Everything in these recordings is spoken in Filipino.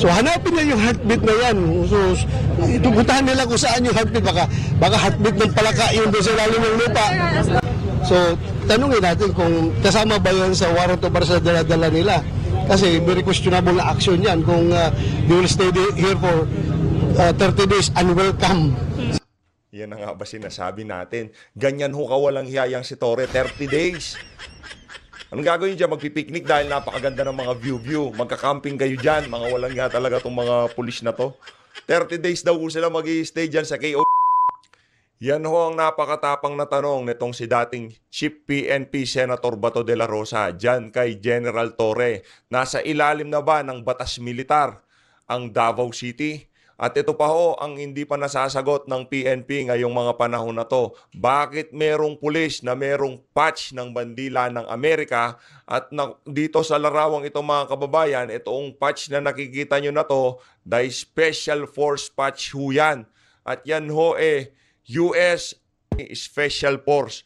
So hanapin niya yung heartbeat na yan. So puntahan nila kung saan yung heartbeat. Baka heartbeat ng palaka yung doon sa lalim ng lupa. So tanungin natin kung kasama ba yan sa warrant o para sa dala-dala nila. Kasi very questionable na action yan kung they will stay here for 30 days unwelcome. Yan na nga ba sinasabi natin? Ganyan ho kawalang hiyayang si Torre, 30 days. Anong gagawin dyan? Magpipiknik dahil napakaganda ng mga view. Magka-camping kayo dyan. Mga walang nga talaga itong mga pulis na to. 30 days daw sila mag-i-stay dyan sa KO. Yan ho ang napakatapang na tanong nitong si dating Chief PNP Senator Bato de la Rosa dyan kay General Torre. Nasa ilalim na ba ng batas militar ang Davao City? At ito pa ho ang hindi pa nasasagot ng PNP ngayong mga panahon na to. Bakit merong pulis na merong patch ng bandila ng Amerika at dito sa larawang ito mga kababayan, itong patch na nakikita nyo na to, the Special Force patch ho yan. At yan ho US Special Force.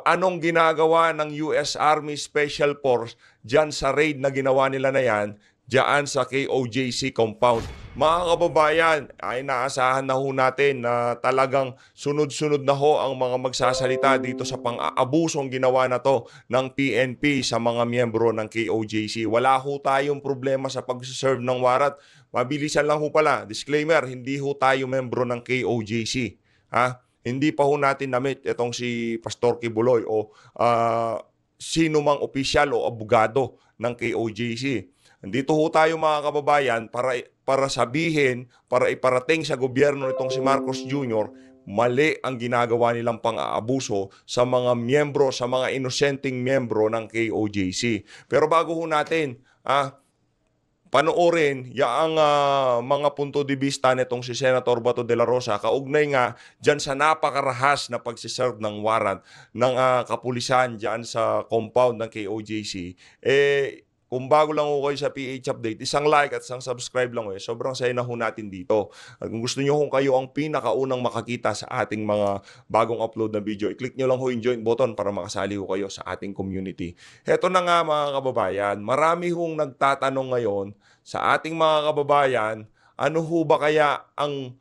Anong ginagawa ng US Army Special Force dyan sa raid na ginawa nila na yan? Diyan sa KOJC compound. Mga kababayan, ay naasahan na ho natin na talagang sunod-sunod na ho ang mga magsasalita dito sa pang-aabusong ginawa na to ng PNP sa mga miyembro ng KOJC. Wala ho tayong problema sa pag-serve ng warrant. Mabilisan lang ho pala. Disclaimer, hindi ho tayo miyembro ng KOJC. Ha? Hindi pa ho natin na-meet itong si Pastor Kibuloy o sino mang opisyal o abogado ng KOJC. Dito ho tayo mga kababayan para sabihin, para iparating sa gobyerno nitong si Marcos Jr., mali ang ginagawa nilang pang-aabuso sa mga miyembro, sa mga inosenteng miyembro ng KOJC. Pero bago ho natin panoorin yung mga punto de vista nitong si Senator Bato de la Rosa, kaugnay nga dyan sa napakarahas na pagsiserve ng warrant ng kapulisan dyan sa compound ng KOJC, kung bago lang ho kayo sa PH Update, isang like at isang subscribe lang ho. Sobrang saya na ho natin dito. At kung gusto nyo kung kayo ang pinakaunang makakita sa ating mga bagong upload na video, i-click nyo lang ho yung join button para makasali ho kayo sa ating community. Heto na nga mga kababayan, marami hong nagtatanong ngayon sa ating mga kababayan, ano ho ba kaya ang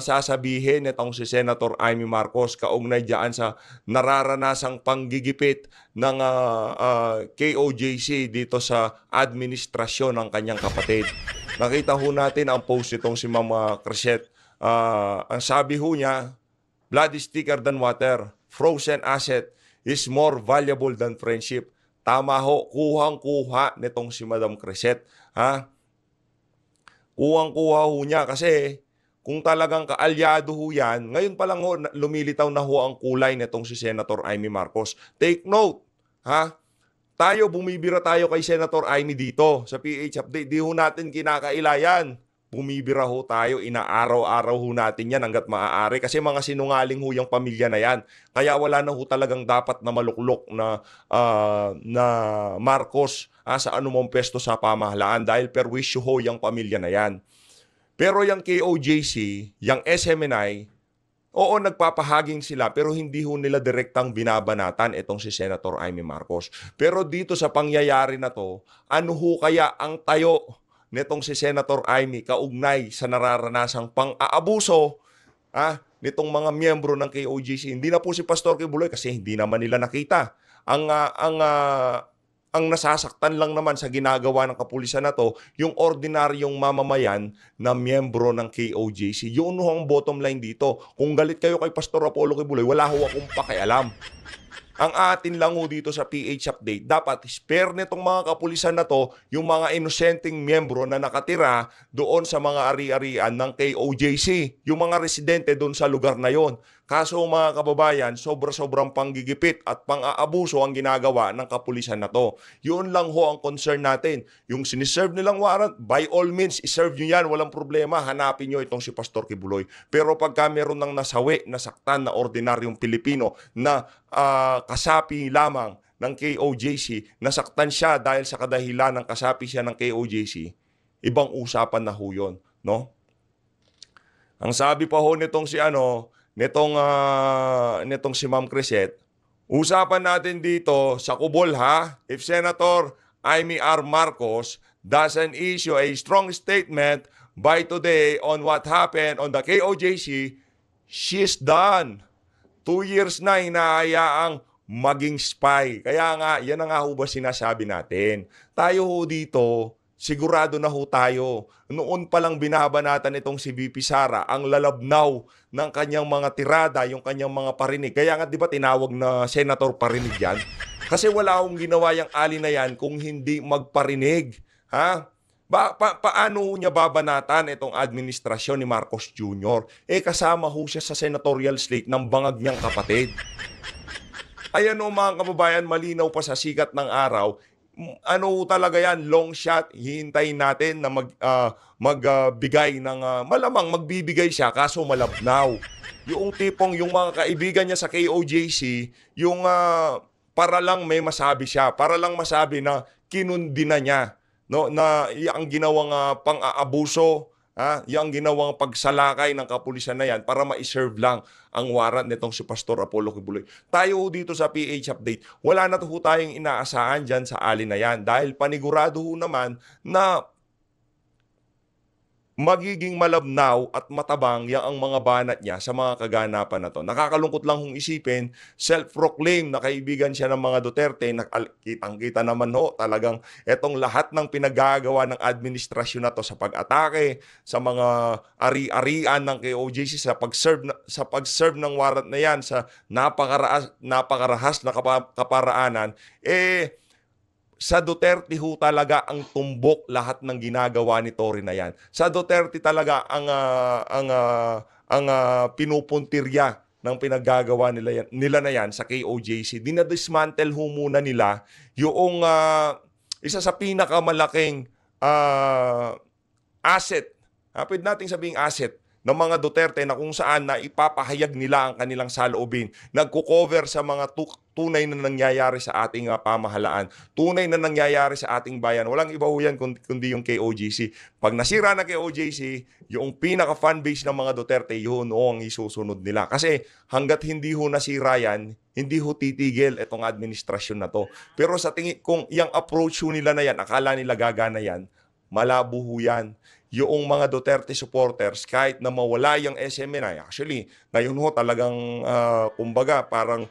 sasabihin nitong si Senator Amy Marcos kaugnay dyan sa nararanasang panggigipit ng KOJC dito sa administrasyon ng kanyang kapatid. Nakita ho natin ang post nitong si Mama Crescent. Ang sabi ho niya, blood is thicker than water. Frozen asset is more valuable than friendship. Tama ho, kuhang-kuha nitong si Madam Crescent. Kuhang-kuha ho niya kasi kung talagang kaalyado ho yan, ngayon pa lang ho, lumilitaw na ho ang kulay nitong si Senator Amy Marcos. Take note, bumibira tayo kay Senator Amy dito sa PH Update. Di ho natin kinakailayan. Bumibira ho tayo, inaaraw-araw ho natin yan hanggat maaari. Kasi mga sinungaling ho yung pamilya na yan. Kaya wala na ho talagang dapat na maluklok na Marcos sa anumang pwesto sa pamahalaan dahil perwisyo ho yung pamilya na yan. Pero yung KOJC, yung SMNI, oo, nagpapahaging sila pero hindi ho nila direktang binabanatan itong si Senator Amy Marcos. Pero dito sa pangyayari na to, ano ho kaya ang tayo nitong si Senator Amy kaugnay sa nararanasang pang-aabuso nitong mga miyembro ng KOJC? Hindi na po si Pastor Kibuloy kasi hindi naman nila nakita. Ang nasasaktan lang naman sa ginagawa ng kapulisan na to, yung ordinaryong mamamayan na miyembro ng KOJC. Yun ho ang bottom line dito. Kung galit kayo kay Pastor Apollo Kibuloy, wala ho akong pakialam. Ang atin lang ho dito sa PH Update, dapat spare nitong mga kapulisan na to yung mga inosenteng miyembro na nakatira doon sa mga ari-arian ng KOJC. Yung mga residente doon sa lugar na yon. Kaso mga kababayan, sobra-sobrang panggigipit at pang-aabuso ang ginagawa ng kapulisan na to. Yun lang ho ang concern natin. Yung siniserve nilang warrant, by all means, iserve nyo yan, walang problema. Hanapin nyo itong si Pastor Kibuloy. Pero pagka meron ng nasawi, nasaktan na ordinaryong Pilipino na kasapi lamang ng KOJC, nasaktan siya dahil sa kadahilan ng kasapi siya ng KOJC, ibang usapan na ho yun, no? Ang sabi pa ho nitong si nitong si Ma'am Crescent, usapan natin dito sa kubol if Senator Amy R. Marcos doesn't issue a strong statement by today on what happened on the KOJC, she's done. 2 years na hinahayaang maging spy. Kaya nga, yan na nga ho ba sinasabi natin. Tayo ho dito, sigurado na ho tayo. Noon pa lang binabanatan itong si VP Sara, ang lalabnaw ng kanyang mga tirada, yung kanyang mga parinig. Kaya nga, di ba tinawag na senator parinig yan? Kasi wala akong ginawa yung ali na yan kung hindi magparinig. Ha? Paano niya babanatan itong administrasyon ni Marcos Jr.? Kasama ho siya sa senatorial slate ng bangag niyang kapatid. Ayan o mga kababayan, malinaw pa sa sikat ng araw. Ano talaga yan, long shot, hihintayin natin na magbigay ng, malamang magbibigay siya kaso malabnaw. Yung tipong yung mga kaibigan niya sa KOJC, yung para lang may masabi siya, para lang masabi na kinundi na niya. No, na yung ginawang pang-aabuso, yung ginawang pagsalakay ng kapulisan na yan para ma-serve lang ang warrant nitong si Pastor Apollo Kibuloy. Tayo dito sa PH Update, wala na to tayong inaasahan dyan sa ali na yan dahil panigurado ho naman na magiging malabnaw at matabang yang ang mga banat niya sa mga kaganapan na to. Nakakalungkot lang hong isipin, self-proclaim na kaibigan siya ng mga Duterte, kitang-kita naman ho, talagang etong lahat ng pinagagawa ng administrasyon na to sa pag-atake, sa mga ari-arian ng KOJC, sa pag-serve ng warrant na yan, sa napakarahas na kaparaanan, sa Duterte ho talaga ang tumbok lahat ng ginagawa ni Tory na yan. Sa Duterte talaga ang pinupuntirya ng pinaggagawa nila na yan sa KOJC. Dinadismantle ho muna nila yung isa sa pinakamalaking asset. Pwede nating sabing asset ng mga Duterte na kung saan na ipapahayag nila ang kanilang saloobin. Nagko-cover sa mga tunay na nangyayari sa ating pamahalaan. Tunay na nangyayari sa ating bayan. Walang iba ho yan kundi yung KOJC. Pag nasira na KOJC, yung pinaka-fanbase ng mga Duterte, yun ang isusunod nila. Kasi hanggat hindi ho nasira yan, hindi ho titigil itong administrasyon na to. Pero sa tingin, kung yung approach ho nila na yan, akala nila gagana yan, malabo ho yan. Yung mga Duterte supporters, kahit na mawala yung SMNI, actually, ngayon ho talagang, kumbaga, parang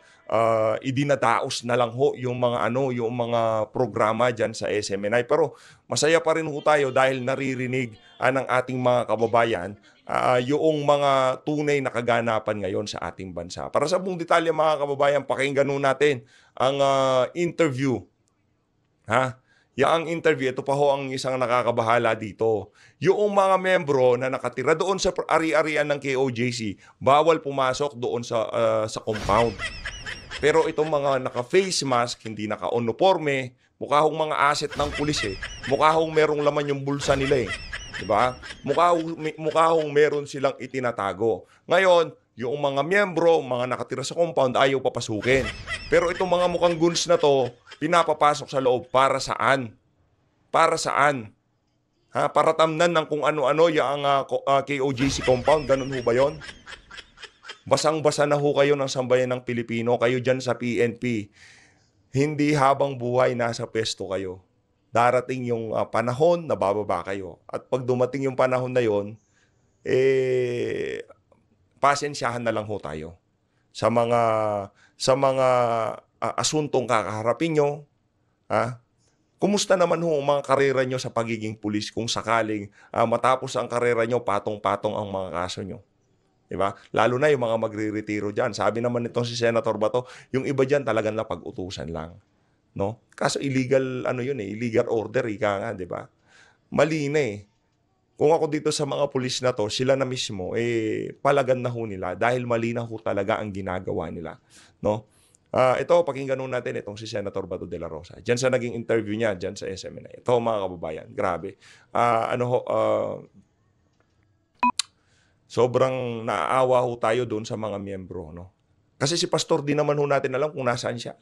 idinadaos na lang ho yung mga programa dyan sa SMNI. Pero masaya pa rin ho tayo dahil naririnig ng ating mga kababayan yung mga tunay na kaganapan ngayon sa ating bansa. Para sa buong detalye mga kababayan, pakinggan ho natin ang interview. Yang interview, ito pa ho ang isang nakakabahala dito. Yung mga membro na nakatira doon sa ari-arian ng KOJC, bawal pumasok doon sa compound. Pero itong mga naka-face mask, hindi naka-uniforme, mukha hong mga asset ng pulis Mukha hong merong laman yung bulsa nila Diba? Mukha hong meron silang itinatago. Ngayon, yung mga miyembro, mga nakatira sa compound, ayaw papasukin. Pero itong mga mukhang goons na to, pinapapasok sa loob. Para saan? Para saan? Para tamnan ng kung ano-ano yung KOJC compound. Ganun ho ba yun? Basang-basa na ho kayo ng sambayan ng Pilipino. Kayo dyan sa PNP. Hindi habang buhay nasa pwesto kayo. Darating yung panahon na bababa kayo. At pag dumating yung panahon na yon, pasensyahan na lang ho tayo sa mga asuntong kakaharapin nyo. Kumusta naman ho ang mga karera nyo sa pagiging pulis kung sakaling matapos ang karera nyo, patong-patong ang mga kaso nyo? Diba? Lalo na yung mga magre-retiro dyan. Sabi naman nitong si Senator Bato, yung iba dyan talagang napag-utusan lang. No? Kaso illegal, illegal order, ika nga, diba? Mali na Kung ako dito sa mga pulis na to, sila na mismo, palagan na ho nila dahil mali na ho talaga ang ginagawa nila. No? Ito, pakinggan natin itong si Senator Bato de la Rosa. Diyan sa naging interview niya, diyan sa SMNI. Ito mga kababayan, grabe. Sobrang naaawa ho tayo doon sa mga miyembro. No? Kasi si Pastor, di naman ho natin alam kung nasaan siya.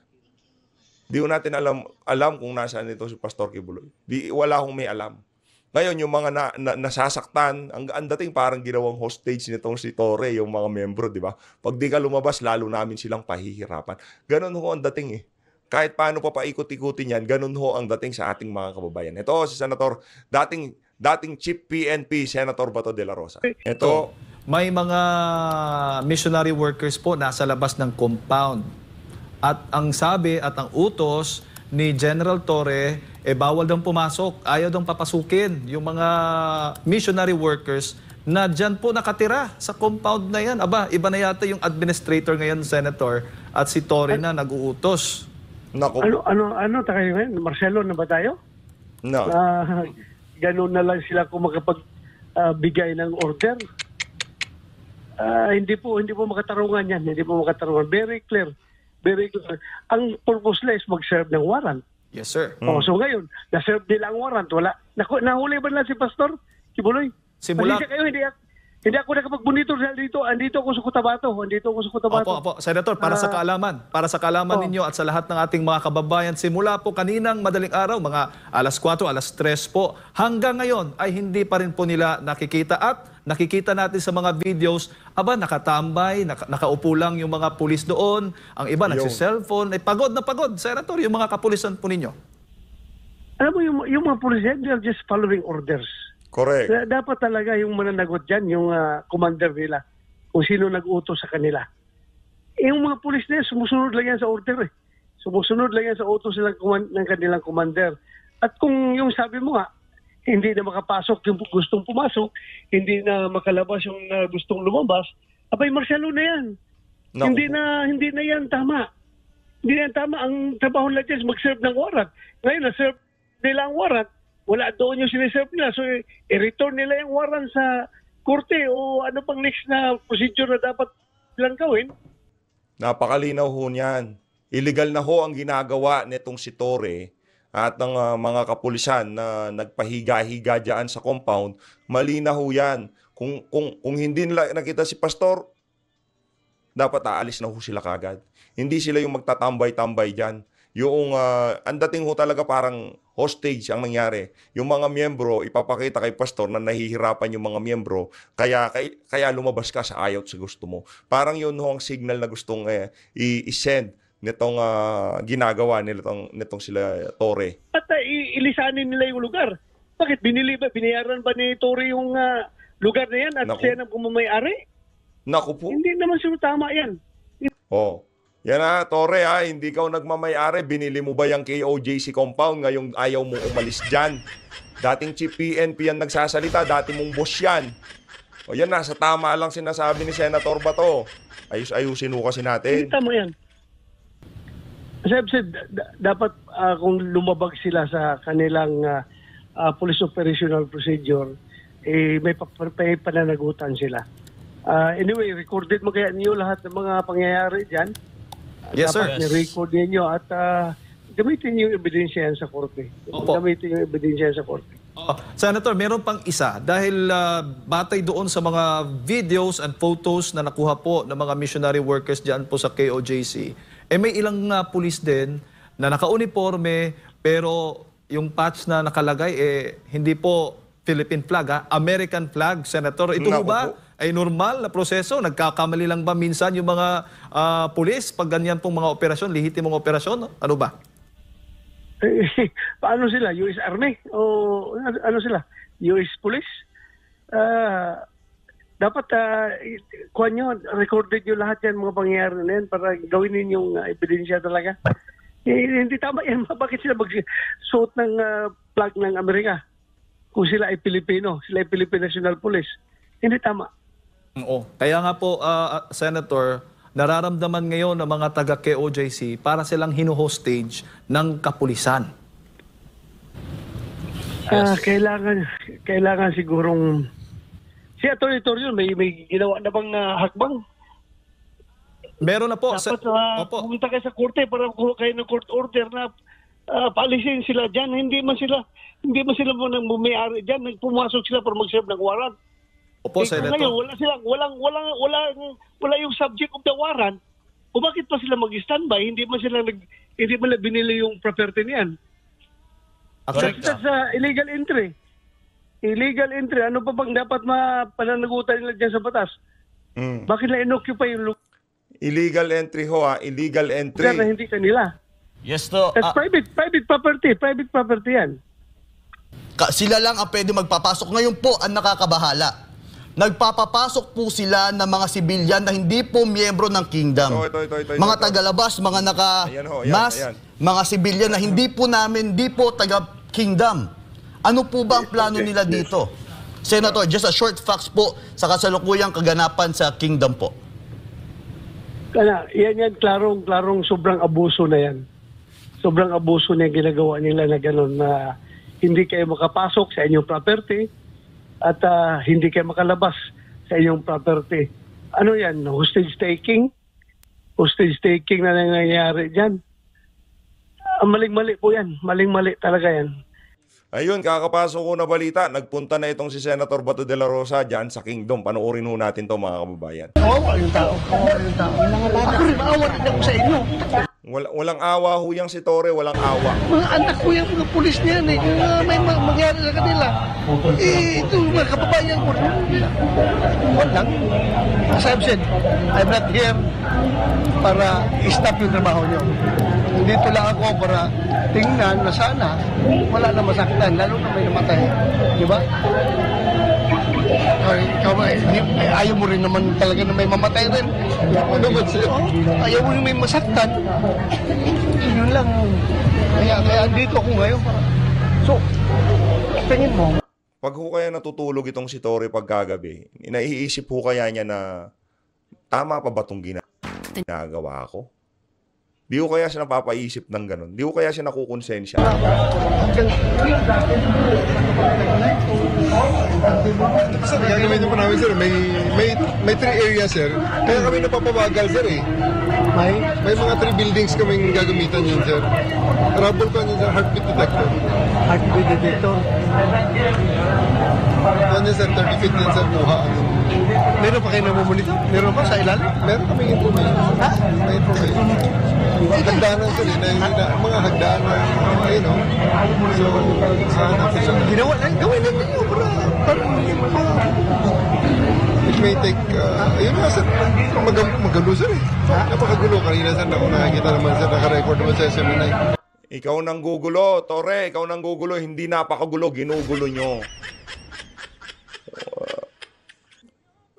Di ho natin alam kung nasaan ito si Pastor Kibuloy. Wala hong may alam. Ngayon, yung mga nasasaktan, ang dating parang ginawang hostage nitong si Torre, yung mga membro, di ba? Pag di ka lumabas, lalo namin silang pahihirapan. Ganon ho ang dating kahit paano pa paikot-ikutin yan, ganun ho ang dating sa ating mga kababayan. Ito si Senator, dating Chief PNP, Senator Bato de la Rosa. Ito, May mga missionary workers po nasa labas ng compound. At ang sabi at ang utos ni General Torre, bawal daw pumasok, ayaw daw papasukin yung mga missionary workers na dyan po nakatira sa compound na yan. Aba, iba na yata yung administrator ngayon, Senator, at si Torre na nag-uutos. naku, Tayo ngayon? Marcelo na ba tayo? no. Ganun na lang sila kung bigay ng order. Hindi po makatarungan yan. Hindi po makatarungan. Very clear. Very clear. Ang purpose nila is mag-serve ng warrant. Yes, sir. So ngayon, na-serve nila ang warrant. Wala. Nahuli ba na si Pastor Kibuloy? Simula- Pasensya kayo, hindi ako nakapagbunito dito. Andito ako sa Cotabato. Opo. Senator, para sa kaalaman ninyo at sa lahat ng ating mga kababayan, simula po kaninang madaling araw, mga alas 4, alas 3 po, hanggang ngayon ay hindi pa rin po nila nakikita at nakikita natin sa mga videos, nakatambay, nakaupo lang yung mga pulis doon, ang iba nagsi-cellphone, pagod na pagod, Senator, yung mga kapulisan po ninyo. Alam mo, yung mga pulis, they are just following orders. Correct. Dapat talaga yung mananagot dyan, yung commander nila, kung sino nag-utos sa kanila. Yung mga pulis na yan, sumusunod lang yan sa order. Sumusunod lang yan sa utos ng kanilang commander. At kung yung sabi mo nga, hindi na makapasok yung gustong pumasok, hindi na makalabas yung gustong lumabas, abay, Marcelo na yan. Naku. Hindi na yan tama. Hindi na yan tama. Ang trabaho lang dyan is mag-serve ng warrant. Ngayon, na-serve nila ang warrant, wala doon yung siniserve nila. So, i-return nila yung warrant sa korte o ano pang next na procedure na dapat nilang gawin. Napakalinaw ho niyan. Illegal na ho ang ginagawa nitong si Torre at ng mga kapulisan na nagpahiga-higa dyan sa compound. Mali na ho yan. Kung hindi nila nakita si Pastor, dapat aalis na ho sila kagad. Hindi sila yung magtatambay-tambay dyan. Yung ang dating ho talaga parang hostage ang nangyari. Yung mga miyembro, ipapakita kay Pastor na nahihirapan yung mga miyembro, kaya lumabas ka sa ayaw at sa gusto mo. Parang yun ho ang signal na gustong i-send nitong ginagawa nitong sila Torre. At ilisanin nila yung lugar. Bakit? Binayaran ba ni Torre yung lugar na yan at Naku. siya na pumamayari? Naku po. Hindi naman siguro tama yan. Oh. Yan Torre hindi ka nagmamayari. Binili mo ba yung KOJC compound ngayong ayaw mo umalis dyan? Dating Chief PNP yan nagsasalita, dati mong boss yan. O yan sa tama lang sinasabi ni Senator Bato. Ayusin ho kasi natin. Hindi tama yan. As I've said, dapat kung lumabag sila sa kanilang police operational procedure, may pananagutan sila. Anyway, recorded mo kaya niyo lahat ng mga pangyayari dyan. Yes, sir. Dapat ni-record ninyo at gamitin yung ebidensya yan sa korte. Opo. Gamitin yung ebidensya sa korte. Senator, meron pang isa. Dahil batay doon sa mga videos and photos na nakuha po ng mga missionary workers dyan po sa KOJC, may ilang pulis din na naka-uniforme pero yung patch na nakalagay hindi po Philippine flag, American flag, Senator. Ito Naku ba po. ay normal na proseso? Nagkakamali lang ba minsan yung mga pulis pag ganyan pong mga operasyon, lehitimong operasyon? Ano ba? Paano sila? US Army? O ano sila? US Police? Dapat kuha nyo, recorded nyo lahat yan mga pangyayari na yan para gawin ninyong ebidensya talaga. Hindi tama yan. Bakit sila mag-suot ng flag ng Amerika? Kung sila ay Pilipino, sila ay Philippine National Police. Hindi tama. Oo. Kaya nga po, Senator, nararamdaman ngayon ng mga taga-KOJC para silang hino-hostage ng kapulisan. Kailangan sigurong si Atty. Torre may ginawa na bang hakbang? Meron na po. Dapat Opo. pumunta kayo sa korte para kuha kayo ng court order na paalisin sila dyan. Hindi man sila bumayari dyan. Pumasok sila para mag-serve ng warrant. Opo, Senator. Ngayon, wala yung subject of the warrant. O bakit pa sila mag-standby? Hindi man binili yung property niyan. Actually, That's illegal entry. Illegal entry. Ano pa bang dapat pananagutan nila dyan sa batas? Bakit na inoccupy yung lugar Illegal entry ho Illegal entry. na hindi kanila? Yes to. That's private property yan. Sila lang ang pwede magpapasok. Ngayon po ang nakakabahala. Nagpapapasok po sila ng mga sibilyan na hindi po miyembro ng kingdom. Mga tagalabas, mga naka-mask, mga sibilyan na hindi po taga-kingdom. Ano po ba ang plano nila dito? Senator, just a short facts po sa kasalukuyang kaganapan sa kingdom po. Yan, klarong sobrang abuso na yan. Sobrang abuso na yung ginagawa nila na gano'n na hindi kayo makapasok sa inyong property at hindi kayo makalabas sa inyong property. Ano yan? Hostage taking? Hostage taking na nangyayari dyan. Maling-mali po yan. Maling-mali talaga yan. Ayun, kakapasok ko na balita. Nagpunta na itong si Senator Bato de la Rosa dyan sa Kingdom. Panoorin ho natin to mga kababayan. Kawawa yung tao. Ako rin, maawa rin ako sa inyo. Walang awa ho yang si Torre, walang awa. Mga anak ko yung mga pulis niyan eh. Kung may mangyari sa kanila. Ito mga kababayan ko. Walang. As I've said, I'm not here para i-stop yung trabaho niyo. Dito lang ako para tingnan na sana wala na masaktan, lalo na may namatay. Di ba? Ay, ikaw ba, ayaw mo rin naman talaga na may mamatay rin. Ano ba sa'yo? Ayaw mo rin may masaktan. Yun lang. Kaya dito ako ngayon. So, tingin mo. Pag ho kaya natutulog itong si Torre pagkagabi, naiisip ho kaya niya na tama pa ba itong ginagawa ko? Di ko kaya siya napapaisip ng ganun. Di ko kaya siya nakukonsensya. Sir, gagamitin po namin, sir. May 3 areas, sir. Kaya kami napapabagal, sir, eh. May mga 3 buildings kaming gagamitan yun, sir. Trouble ko yun, sir, heartbeat detector. Heartbeat detector. Ano, sir, 30 feet yan, sir, kuha. Meron pa kayo namumulito? Meron pa sa ilalim? Meron kaming information. Ha? May information. Hagdanan, sir, eh. Mga hagdanan, ayun, no? So, sana po siya. Ginawa na, gawin natin yun para It may take, ayun nga, sir, magagulo, sir, eh. Napakagulo kanina, sir, na kung nakikita naman, sir, naka-record naman sa SMNI. Ikaw nang gugulo, Torre, ikaw nang gugulo, hindi napakagulo, ginugulo nyo.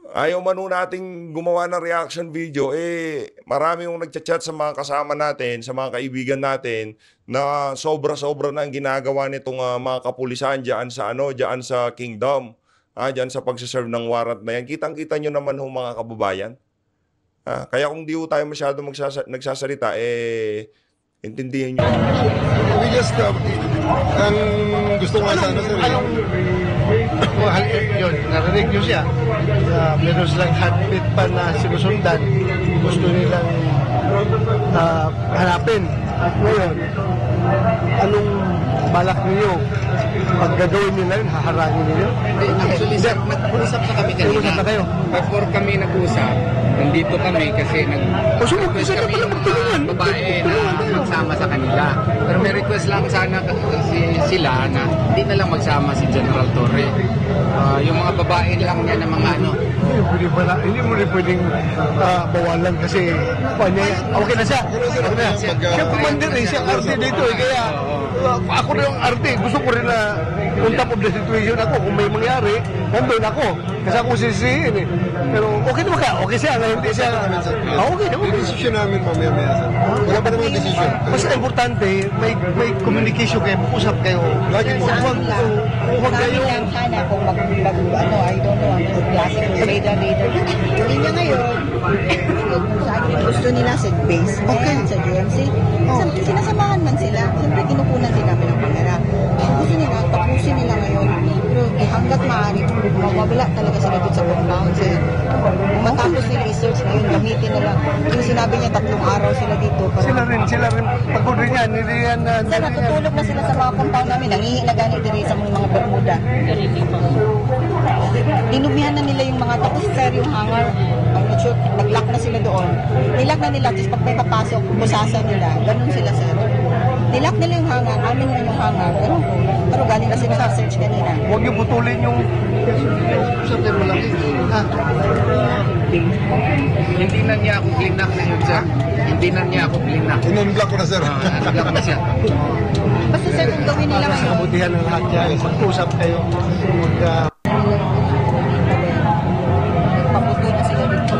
Ayaw man nating gumawa ng reaction video, marami yung nagchat-chat sa mga kasama natin, sa mga kaibigan natin, na sobra-sobra na ang ginagawa nitong mga kapulisan dyan sa Kingdom, dyan sa pagsaserve ng warrant na yan. Kitang-kita nyo naman ho mga kababayan. Kaya kung di ho tayo masyado nagsasalita, intindihin nyo. We just, ang gusto nga sana, sir, yun, narinig nyo siya. Meron silang heartbeat pa na sinusundan. Gusto nilang hanapin. At ngayon, anong balak niyo? Pag gagawin nila yun, haharangin niyo? Actually, sir, nag-usap na kami kanina. Nag-usap na kayo? Before kami nag-usap, nandito kami kasi request kami ng mga babae na magsama sa kanila. Pero may request lang sana sila na hindi na lang magsama si General Torre. Yung mga babae lang niya na mga ano. Hindi mo rin pwedeng bawalan kasi okay na siya. Siya commander eh, siya RT dito eh. Kaya ako rin yung RT. Gusto ko rin na on top of the situation ako. Kung may mangyari, nandun ako. Kasi ako sisihin eh. Pero okay naman ka. Okay siya. Hindi siya. Okay naman. Yung decision namin mamaya-maya, sir. Wala pa naman decision. Mas importante, may communication kayo. Usap kayo. Lagi po. Huwag kayo. Lang sana kung I don't know, ang klase ng radar. Hindi niya ngayon, gusto nila sa base, sa GMC. Sinasamahan man sila. Siyempre, kinukunan din namin ang kamera. Gusto nila, tapusin nila ngayon. Pero hanggat maaari, mawawala talaga sila dito sa compound. Matapos nila research ngayon, gamitin nila. Yung sinabi niya, 3 araw sila dito. Sila rin. Pagod rin yan. Hindi yan. Sir, natutulog na sila sa mga compound namin. Nangihi na gani diri sa mga Bermuda. Dinumihan na nila yung mga tapos sir, yung hangar. I'm not sure, nag-lock na sila doon. Nilock na nila, tapos pag may papasok, busasan nila. Ganun sila, sir. Nilock nila yung hangar, amin na yung hangar. Ganun po. Pero galing na sila sa search kanina. Huwag niyo putulin yung mag-usap tayo malaki. Ha? Hindi na niya ako blinak na yun, sir. Hindi na niya ako blinak. In-unblock ko na, sir. Nag-block na siya. Basta sir, kung gawin nila ngayon, Kabutihan ng lahat yan. Mag-usap kayo. paputo na sila dito.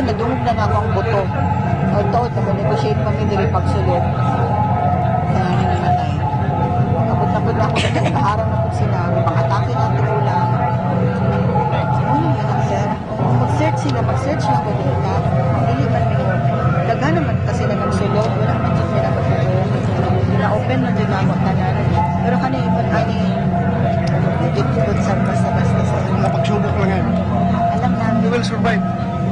Nadungog na nga ako ang buto. O ito, nag-negotiate kami dili pagsulod. Kaya namatay. Abot-abot ako sa nakaharang na po sila. Pang-atake na ito ulang. Ano yan ang sir? Mag-search sila, mag-search na ko dito. Hindi man may daga naman kasi na nagsulod. Wala man yung sila magsulod. Na-open na din ako tanan. Pero kanina ipan ani dito sa basta-basta sa Pagsubok lang yan. alam namin. You will survive.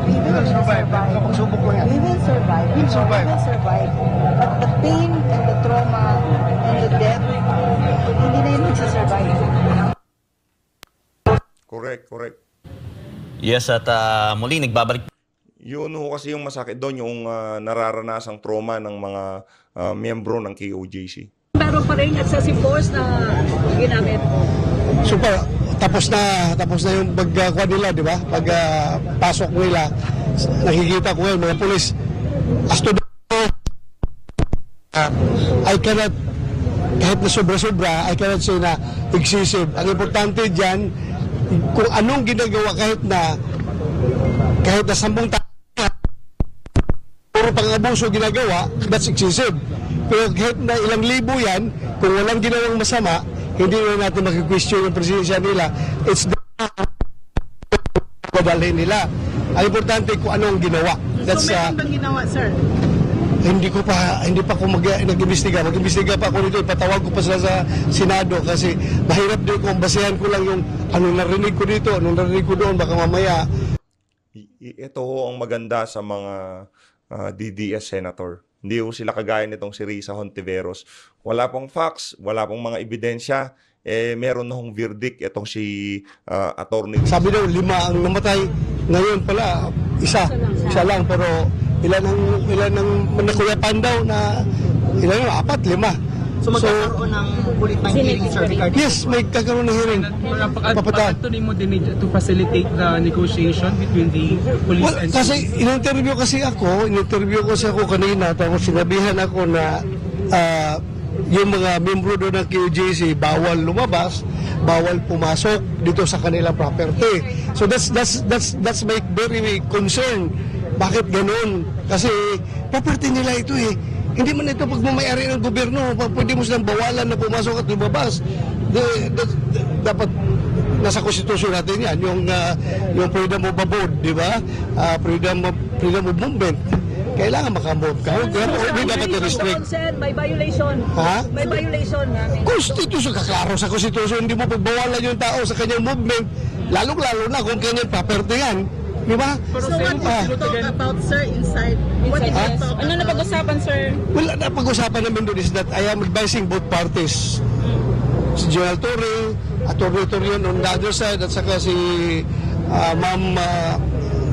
We will survive. Pagsubok lang yan. We will survive. We'll survive. We will survive. But the pain and the trauma and the death, hindi na yun magsasurvive. Correct. Yes, at muli nagbabalik Yun ho kasi yung masakit doon, yung nararanasang trauma ng mga miyembro ng KOJC. Meron pa rin excessive force na ginamit. So tapos na yung pagkuha nila, di ba? Pasok nila, nakikita ko ngayon mga pulis, as to I cannot, kahit na sobra-sobra, I cannot say na excessive. Ang importante dyan, kung anong ginagawa kahit na 10 taon, puro pang-abuso ginagawa, that's excessive. Pero kahit na ilang libo yan, kung walang ginawang masama, hindi na natin mag-question yung presensya nila. It's the padalhin nila. Ang importante kung anong ginawa. That's, So meron bang ginawa, sir? hindi pa ako nag-imbestiga. Mag-imbestiga pa ako nito. Ipatawag ko pa sila sa Senado kasi mahirap din kung basehan ko lang yung anong narinig ko dito, anong narinig ko doon, baka mamaya. Ito ho ang maganda sa mga DDS senator. Hindi ho sila kagaya nitong si Risa Hontiveros. Wala pong facts, wala pong mga ebidensya. Meron na hong verdict itong si attorney. Sabi daw 5 ang namatay. Ngayon pala isa lang, pero ilan ang nakuyapan daw na ilan 4, 5. So magkakaroon ng ulit ng hearing, sir, regarding Yes, may kakaroon ng hearing. Papataan. Pagkatuloy mo din to facilitate the negotiation between the police Well, and kasi in-interview ko kanina, tapos sinabihan ako na yung mga membro doon ng QJC bawal lumabas, bawal pumasok dito sa kanilang property. So that's my very concern. Bakit ganun? Kasi property nila ito eh. Hindi man ito pagmamayari ng gobyerno. Pwede mo silang bawalan na pumasok at lumabas. Dapat nasa konstitusyon natin yan. Yung freedom of abode, di ba? Freedom of movement. Kailangan makamove ka. Hindi dapat i-restrict. May violation. Ha? May violation. Konstitusyon, kaklaro sa konstitusyon. Hindi mo pagbawalan yung tao sa kanyang movement. Lalo-lalo na kung kanyang property yan. Di ba? So what did you talk about, sir, inside? What did you talk about? Ano na pag-usapan, sir? Well, napag-usapan namin doon is that I am advising both parties. Si General Torre, Atty. Torion on the other side, at saka si Ma'am,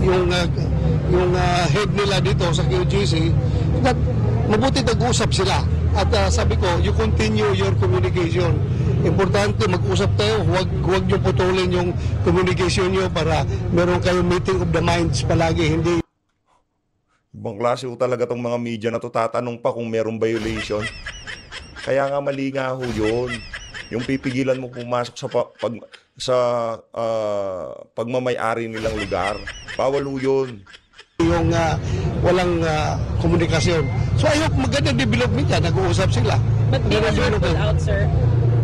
yung head nila dito sa QGC, that mabuti nag-usap sila. At sabi ko, you continue your communication. Importante, mag-usap tayo, huwag nyo putulin yung communication nyo para meron kayong meeting of the minds palagi, hindi. Ibang klase ho talaga tong mga media na to, tatanong pa kung merong violation. Kaya nga mali nga ho yun. Yung pipigilan mo pumasok sa pagmamay-ari nilang lugar. Bawal ho yun. Yung walang komunikasyon. So I hope magandang development yan, nag-uusap sila. But they were put out, sir.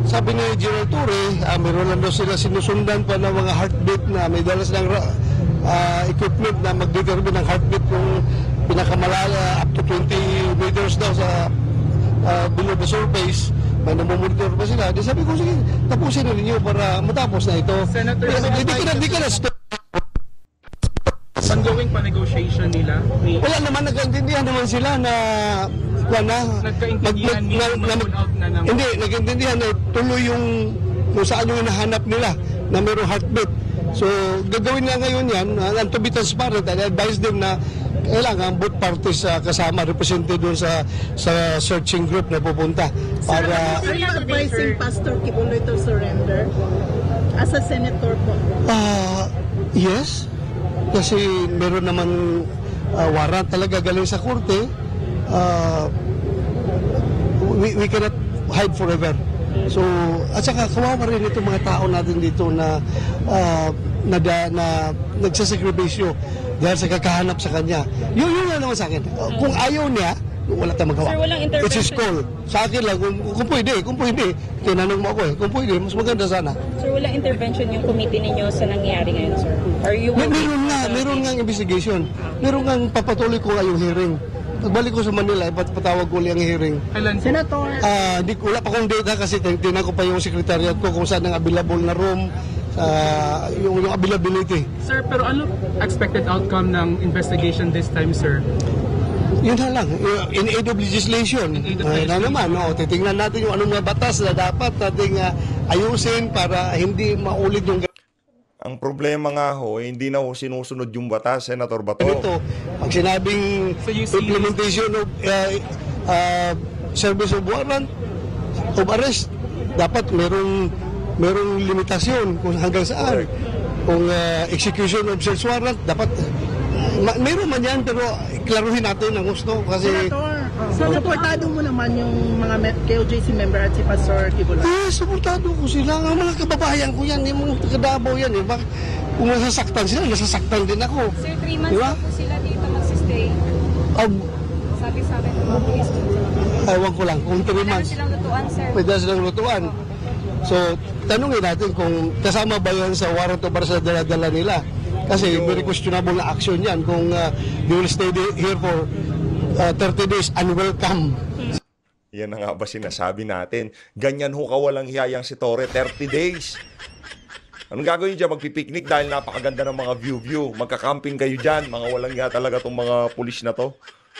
Sabi ni General Torre, meron lang daw sila sinusundan pa ng mga heartbeat na may dala silang equipment na mag-determine ng heartbeat kung pinakamalala up to 20 meters daw sa below the surface. May namomonitor pa sila. Di sabi ko, sige, tapusin na ninyo para matapos na ito. Senator, Hindi ka na stop. ongoing pa negotiation nila? Wala naman, nagkaintindihan naman sila na Nagkaintindihan mag-pull out na ng... hindi, nagkaintindihan na tuloy yung kung saan yung hinahanap nila na mayroong heartbeat. So, gagawin na ngayon yan, and to be transparent, I advise them na kailangan both parties kasama, represented doon sa searching group na pupunta. Para, Are you advising Pastor Kibuloy to surrender as a senator po? yes, kasi meron naman warrant talaga galing sa korte. We cannot hide forever. So, at saka kawawa rin itong mga tao natin dito na nagsasakripisyo dahil sa kakahanap sa kanya. Yun lang naman sa akin. Kung ayaw niya, wala tayong magawa. Sir, walang intervention. It's his call. Sa akin lang, kung pwede. Tinanong mo ako kung pwede, mas maganda sana. Sir, walang intervention yung committee ninyo sa nangyari ngayon, sir? Meron nga investigation. Meron nga papatuloy ko nga yung hearing. Pagbalik ko sa Manila, patawag ko ulit ang hearing. Senator. Wala pa akong data kasi tinan ko pa yung secretariat ko kung saan ang available na room, yung availability. Sir, pero ano expected outcome ng investigation this time, sir? Yun na lang, in aid of legislation. Na naman, titingnan natin yung anong mga batas na dapat nating ayusin para hindi maulit yung Ang problema nga hindi na sinusunod yung batas, Senator Bato. ito. Pag sinabing implementation of service of warrant of arrest, dapat merong limitasyon kung hanggang saan. Kung execution of search warrant, dapat meron man yan, pero klaruhin natin ang gusto kasi Supportado mo naman yung mga KOJC member at si Pastor Kibuloy? supportado ko sila. Ang mga kababayan ko yan, yung mga taga-Davao yan. Kung nasasaktan sila, nasasaktan din ako. Sir, 3 months na po sila dito magsistay. Sabi sa akin ng mga police. Ewan ko lang, kung 3 months. Silang lutuan, sir. Pwede silang lutuan. So, tanungin natin kung kasama ba yan sa warrant o para sa dala-dala nila. Kasi very questionable na action yan kung they will stay here for 30 days unwelcome. Yan na nga ba sinasabi natin? Ganyan kawalang hiyayang si Torre, 30 days. Anong gagawin dyan? Magpipiknik dahil napakaganda ng mga view. Magka-camping kayo dyan. Mga walang hiya talaga itong mga pulis na to.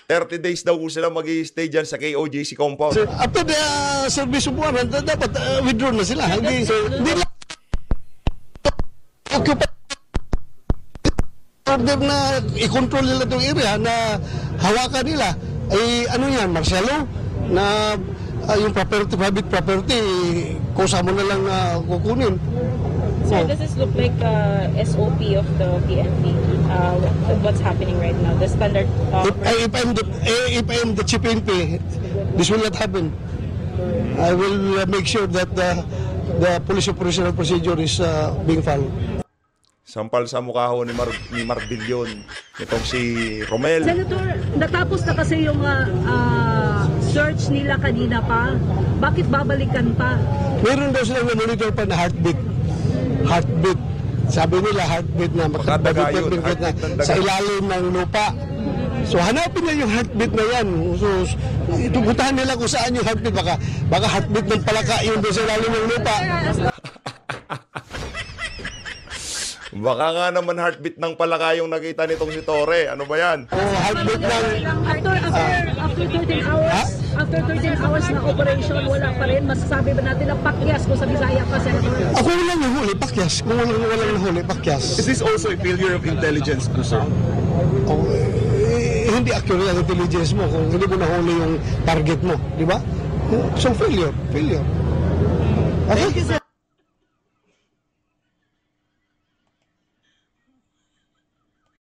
30 days daw sila mag-i-stay dyan sa KOJC compound. After the service of warrant, dapat withdraw na sila. Hindi lang occupy order na i-control nila itong area na hawakan nila. Ay ano yan, martial law na yung property, private property, kusa mo na lang kukunin. Sir, does this look like SOP of the PNP? What's happening right now? The standard... If I'm the chief PNP, this will not happen. I will make sure that the police operational procedure is being followed. Sampal sa mukha ni Marbil yun. Itong si Romel. Senator, natapos na kasi yung search nila kanina pa. Bakit babalikan pa? Meron daw silang monitor pa na heartbeat. Heartbeat. Sabi nila heartbeat na sa ilalim ng lupa. So hanapin na yung heartbeat na yan. So itubutahan nila kung saan yung heartbeat. Baka heartbeat ng palaka yun doon sa ilalim ng lupa. Baka nga naman heartbeat ng palaka yung nakita nitong si Torre. Ano ba yan? Heartbeat ng... After 13 hours na operation, wala pa rin. Masasabi ba natin ang pakyas kung sa Bisaya pa, Senator? Ako walang nahuli, pakyas. Kung walang nahuli, pakyas. Is this also a failure of intelligence, sir? Hindi accurate ang intelligence mo kung hindi mo nahuli yung target mo. Di ba? So failure. Okay?